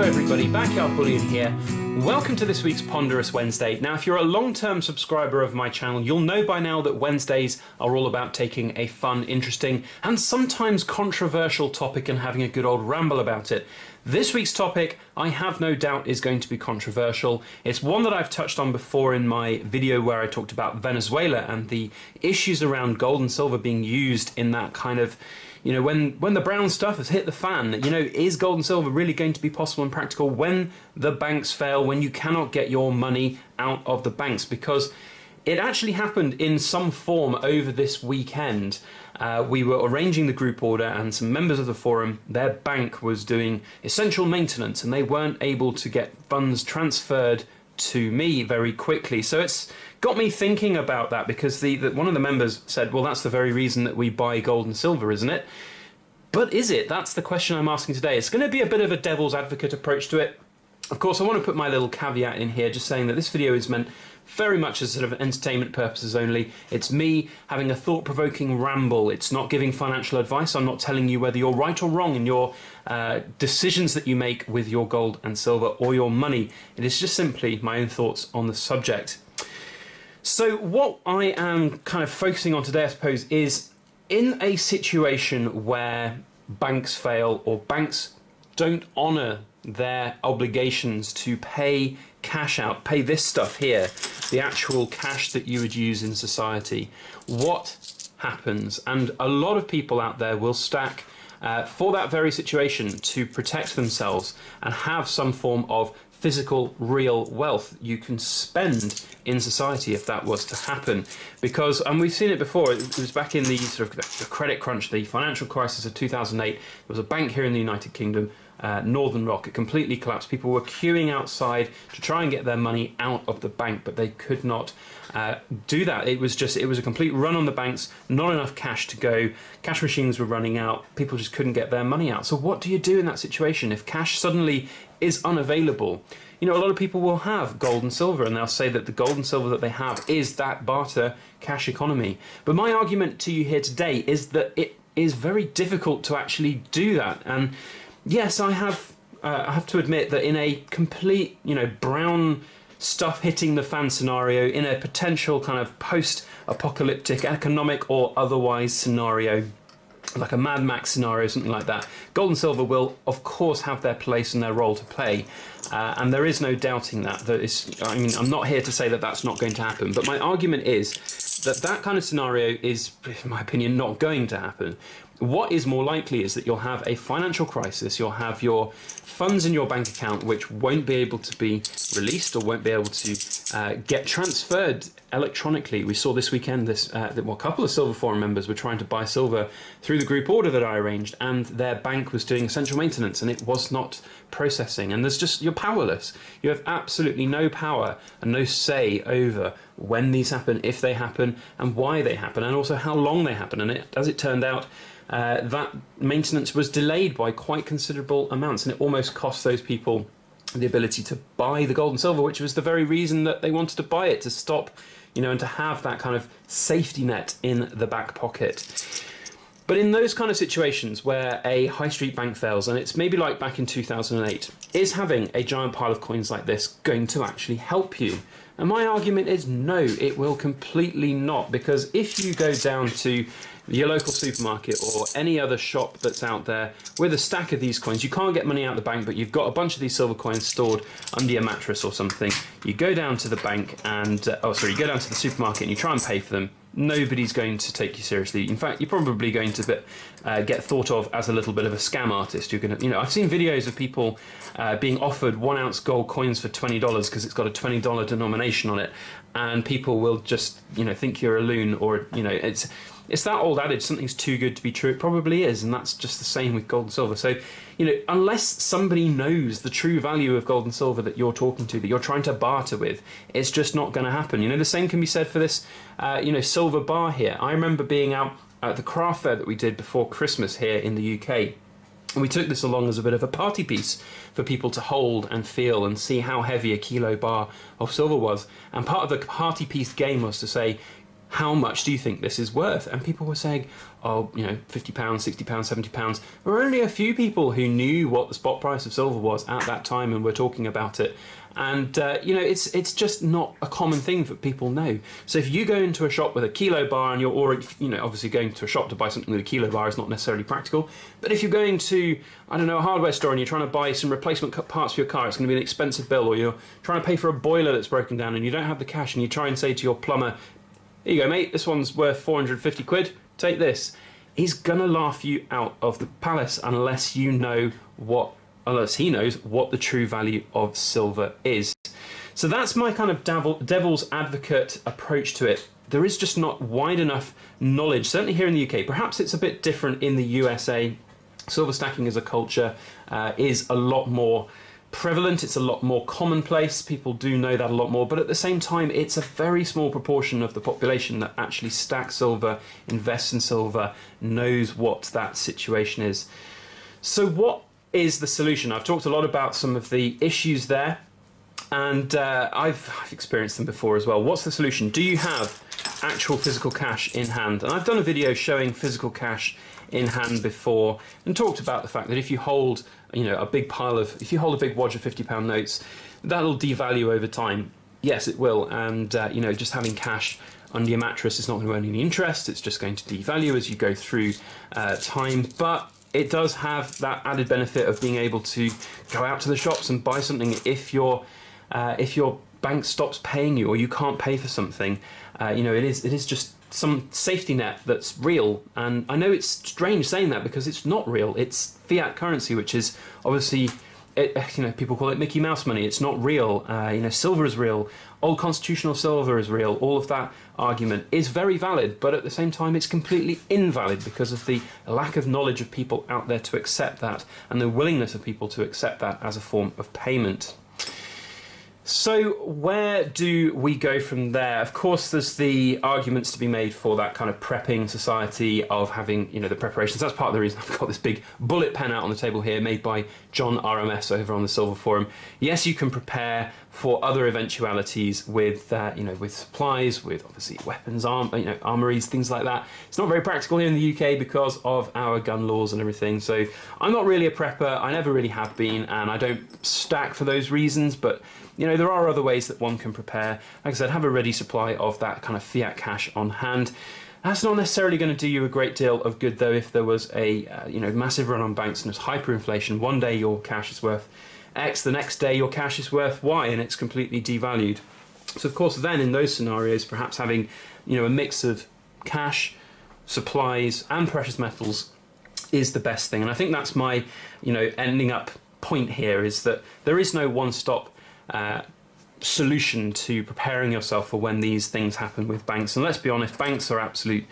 everybody, Backyard Bullion here. Welcome to this week's Ponderous Wednesday. Now, if you're a long-term subscriber of my channel, you'll know by now that Wednesdays are all about taking a fun, interesting, and sometimes controversial topic and having a good old ramble about it. This week's topic, I have no doubt, is going to be controversial. It's one that I've touched on before in my video where I talked about Venezuela and the issues around gold and silver being used in that kind of, you know, when the brown stuff has hit the fan, you know, is gold and silver really going to be possible and practical when the banks fail, when you cannot get your money out of the banks? Because it actually happened in some form over this weekend. We were arranging the group order and some members of the forum, their bank was doing essential maintenance and they weren't able to get funds transferred to me very quickly. So it's got me thinking about that, because one of the members said, well, that's the very reason that we buy gold and silver, isn't it? But is it? That's the question I'm asking today. It's going to be a bit of a devil's advocate approach to it. Of course, I want to put my little caveat in here, just saying that this video is meant very much as sort of entertainment purposes only. It's me having a thought-provoking ramble. It's not giving financial advice. I'm not telling you whether you're right or wrong in your decisions that you make with your gold and silver or your money. It is just simply my own thoughts on the subject. So what I am kind of focusing on today, I suppose, is in a situation where banks fail or banks don't honour their obligations to pay cash out, pay this stuff here, the actual cash that you would use in society, what happens? And a lot of people out there will stack for that very situation to protect themselves and have some form of physical, real wealth you can spend in society if that was to happen. Because, and we've seen it before, it was back in the sort of the credit crunch, the financial crisis of 2008, there was a bank here in the United Kingdom, Northern Rock. It completely collapsed. People were queuing outside to try and get their money out of the bank, but they could not do that. It was a complete run on the banks, not enough cash to go, cash machines were running out, people just couldn't get their money out. So what do you do in that situation if cash suddenly is unavailable? You know, a lot of people will have gold and silver and they'll say that the gold and silver that they have is that barter cash economy. But my argument to you here today is that it is very difficult to actually do that. And yes, I have to admit that in a complete, you know, brown stuff hitting the fan scenario, in a potential kind of post-apocalyptic economic or otherwise scenario, like a Mad Max scenario, something like that, gold and silver will, of course, have their place and their role to play. And there is no doubting that. I mean, I'm not here to say that that's not going to happen, but my argument is that that kind of scenario is, in my opinion, not going to happen. What is more likely is that you'll have a financial crisis, you'll have your funds in your bank account which won't be able to be released or won't be able to get transferred electronically. We saw this weekend a couple of Silver Forum members were trying to buy silver through the group order that I arranged, and their bank was doing essential maintenance and it was not processing. And you're powerless. You have absolutely no power and no say over when these happen, if they happen, and why they happen, and also how long they happen. And as it turned out, that maintenance was delayed by quite considerable amounts, and it almost cost those people the ability to buy the gold and silver, which was the very reason that they wanted to buy it, to stop, you know, and to have that kind of safety net in the back pocket. But in those kind of situations where a high street bank fails, and it's maybe like back in 2008, is having a giant pile of coins like this going to actually help you? And my argument is no, it will completely not, because if you go down to your local supermarket or any other shop that's out there with a stack of these coins, you can't get money out of the bank, but you've got a bunch of these silver coins stored under your mattress or something. You go down to the bank and, you go down to the supermarket and you try and pay for them. Nobody's going to take you seriously. In fact, you're probably going to get thought of as a little bit of a scam artist. You're going to, you know, I've seen videos of people being offered 1 ounce gold coins for $20 because it's got a $20 denomination on it, and people will just, you know, think you're a loon, or, you know, it's that old adage, something's too good to be true. It probably is, and that's just the same with gold and silver. So, you know, unless somebody knows the true value of gold and silver that you're talking to, that you're trying to barter with, it's just not going to happen. You know, the same can be said for this, silver bar here. I remember being out at the craft fair that we did before Christmas here in the UK. And we took this along as a bit of a party piece for people to hold and feel and see how heavy a kilo bar of silver was. And part of the party piece game was to say, how much do you think this is worth? And people were saying, oh, you know, £50, £60, £70. There were only a few people who knew what the spot price of silver was at that time and were talking about it. And, you know, it's just not a common thing that people know. So if you go into a shop with a kilo bar and you're already, you know, obviously going to a shop to buy something with a kilo bar is not necessarily practical. But if you're going to, I don't know, a hardware store and you're trying to buy some replacement parts for your car, it's going to be an expensive bill. Or you're trying to pay for a boiler that's broken down and you don't have the cash, and you try and say to your plumber, here you go, mate, this one's worth 450 quid, take this. He's going to laugh you out of the palace unless he knows what the true value of silver is. So that's my kind of devil's advocate approach to it. There is just not wide enough knowledge, certainly here in the UK. Perhaps it's a bit different in the USA. Silver stacking as a culture is a lot more prevalent, it's a lot more commonplace, people do know that a lot more, but at the same time it's a very small proportion of the population that actually stacks silver, invests in silver, knows what that situation is. So what is the solution? I've talked a lot about some of the issues there, and I've experienced them before as well. What's the solution? Do you have actual physical cash in hand? And I've done a video showing physical cash in hand before and talked about the fact that if you hold, you know, if you hold a big wad of £50 notes, that'll devalue over time. Yes, it will, and you know, just having cash under your mattress is not going to earn any interest. It's just going to devalue as you go through time, but it does have that added benefit of being able to go out to the shops and buy something if your bank stops paying you or you can't pay for something. You know, it is just some safety net that's real. And I know it's strange saying that because it's not real. It's fiat currency, which is obviously, you know, people call it Mickey Mouse money. It's not real. You know, silver is real. Old constitutional silver is real. All of that argument is very valid, but at the same time, it's completely invalid because of the lack of knowledge of people out there to accept that and the willingness of people to accept that as a form of payment. So where do we go from there? Of course, there's the arguments to be made for that kind of prepping society of having, you know, the preparations. That's part of the reason I've got this big bullet pen out on the table here, made by John RMS over on the Silver Forum. Yes, you can prepare for other eventualities with, you know, with supplies, with obviously weapons, armories, things like that. It's not very practical here in the UK because of our gun laws and everything. So I'm not really a prepper. I never really have been, and I don't stack for those reasons. But you know, there are other ways that one can prepare. Like I said, have a ready supply of that kind of fiat cash on hand. That's not necessarily going to do you a great deal of good, though, if there was a you know, massive run on banks and there's hyperinflation. One day your cash is worth X, the next day your cash is worth Y, and it's completely devalued. So of course then in those scenarios, perhaps having, you know, a mix of cash, supplies and precious metals is the best thing. And I think that's my, you know, ending up point here, is that there is no one-stop solution to preparing yourself for when these things happen with banks. And let's be honest, banks are absolute,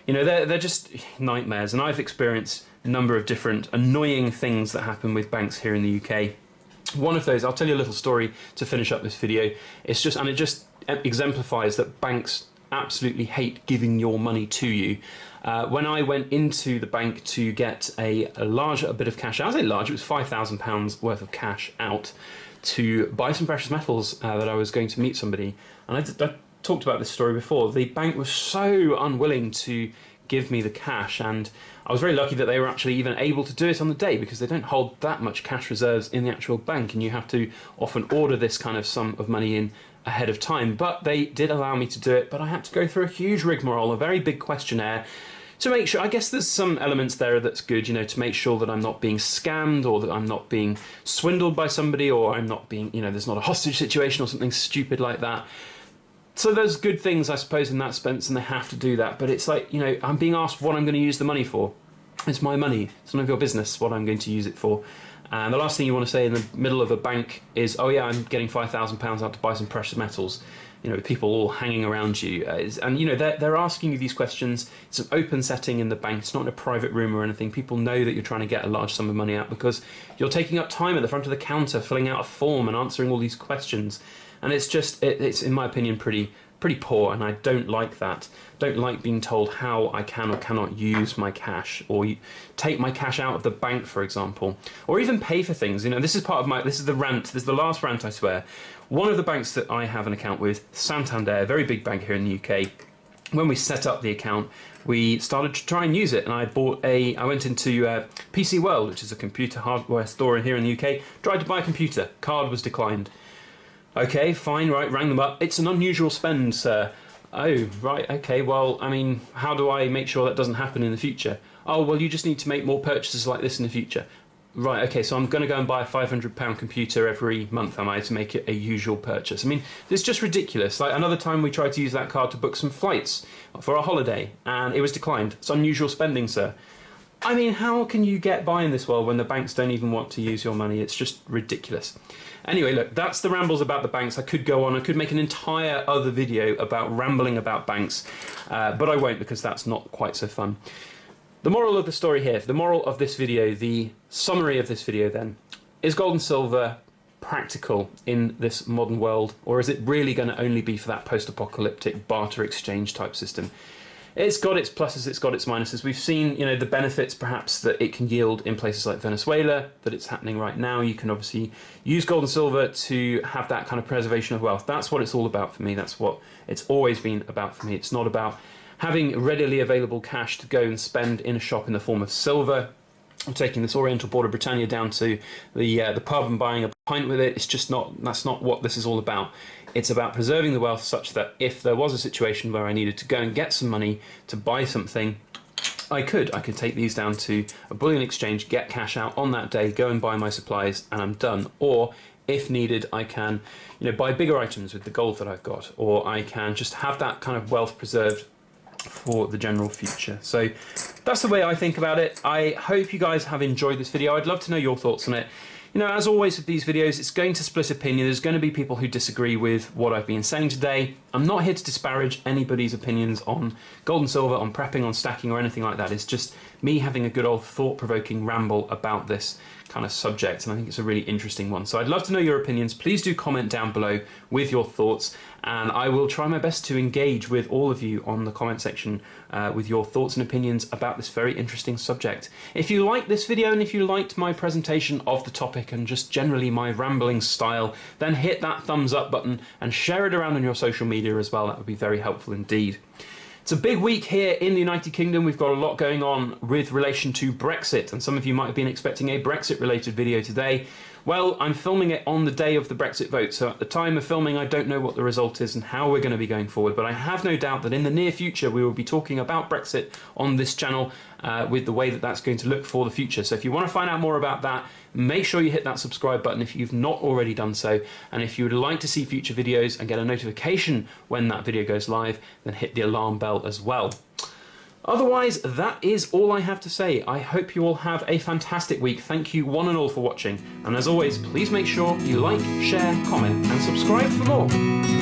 you know, they're just nightmares. And I've experienced a number of different annoying things that happen with banks here in the UK. One of those, I'll tell you a little story to finish up this video. It just exemplifies that banks absolutely hate giving your money to you. When I went into the bank to get a bit of cash, I say large, it was £5,000 worth of cash out to buy some precious metals that I was going to meet somebody. And I talked about this story before. The bank was so unwilling to give me the cash, and I was very lucky that they were actually even able to do it on the day, because they don't hold that much cash reserves in the actual bank, and you have to often order this kind of sum of money in ahead of time. But they did allow me to do it, but I had to go through a huge rigmarole, a very big questionnaire, to make sure. I guess there's some elements there that's good, you know, to make sure that I'm not being scammed, or that I'm not being swindled by somebody, or I'm not being, you know, there's not a hostage situation or something stupid like that. So there's good things, I suppose, in that sense, and they have to do that. But it's like, you know, I'm being asked what I'm going to use the money for. It's my money. It's none of your business what I'm going to use it for. And the last thing you want to say in the middle of a bank is, oh yeah, I'm getting £5,000 out to buy some precious metals. You know, with people all hanging around you. And, you know, they're asking you these questions. It's an open setting in the bank. It's not in a private room or anything. People know that you're trying to get a large sum of money out because you're taking up time at the front of the counter, filling out a form and answering all these questions. And it's just, it's in my opinion, pretty poor, and I don't like that. Don't like being told how I can or cannot use my cash, or take my cash out of the bank, for example, or even pay for things. You know, this is the rant. This is the last rant, I swear. One of the banks that I have an account with, Santander, a very big bank here in the UK, when we set up the account, we started to try and use it, and I went into PC World, which is a computer hardware store here in the UK, tried to buy a computer, card was declined. Okay, fine, right, rang them up. It's an unusual spend, sir. Oh, right, okay, well, I mean, how do I make sure that doesn't happen in the future? Oh, well, you just need to make more purchases like this in the future. Right, okay, so I'm going to go and buy a £500 computer every month, am I, to make it a usual purchase? I mean, it's just ridiculous. Like, another time we tried to use that card to book some flights for a holiday, and it was declined. It's unusual spending, sir. I mean, how can you get by in this world when the banks don't even want to use your money? It's just ridiculous. Anyway, look, that's the rambles about the banks. I could go on, I could make an entire other video about rambling about banks, but I won't, because that's not quite so fun. The moral of the story here, the moral of this video, the summary of this video then, is gold and silver practical in this modern world, or is it really going to only be for that post-apocalyptic barter exchange type system? It's got its pluses, it's got its minuses. We've seen, you know, the benefits perhaps that it can yield in places like Venezuela, that it's happening right now. You can obviously use gold and silver to have that kind of preservation of wealth. That's what it's all about for me. That's what it's always been about for me. It's not about having readily available cash to go and spend in a shop in the form of silver. I'm taking this Oriental Border Britannia down to the pub and buying a pint with it. It's just not, that's not what this is all about. It's about preserving the wealth such that if there was a situation where I needed to go and get some money to buy something, I could take these down to a bullion exchange, get cash out on that day, go and buy my supplies, and I'm done. Or if needed, I can, you know, buy bigger items with the gold that I've got, or I can just have that kind of wealth preserved for the general future. So that's the way I think about it. I hope you guys have enjoyed this video. I'd love to know your thoughts on it. You know, as always with these videos, it's going to split opinion. There's going to be people who disagree with what I've been saying today. I'm not here to disparage anybody's opinions on gold and silver, on prepping, on stacking, or anything like that. It's just me having a good old thought-provoking ramble about this kind of subject, and I think it's a really interesting one. So I'd love to know your opinions. Please do comment down below with your thoughts, and I will try my best to engage with all of you on the comment section with your thoughts and opinions about this very interesting subject. If you liked this video, and if you liked my presentation of the topic and just generally my rambling style, then hit that thumbs up button and share it around on your social media as well. That would be very helpful indeed. It's a big week here in the United Kingdom. We've got a lot going on with relation to Brexit, and some of you might have been expecting a Brexit-related video today. Well, I'm filming it on the day of the Brexit vote, so at the time of filming I don't know what the result is and how we're going to be going forward, but I have no doubt that in the near future we will be talking about Brexit on this channel with the way that that's going to look for the future. So if you want to find out more about that, make sure you hit that subscribe button if you've not already done so, and if you would like to see future videos and get a notification when that video goes live, then hit the alarm bell as well. Otherwise, that is all I have to say. I hope you all have a fantastic week. Thank you one and all for watching, and as always, please make sure you like, share, comment and subscribe for more.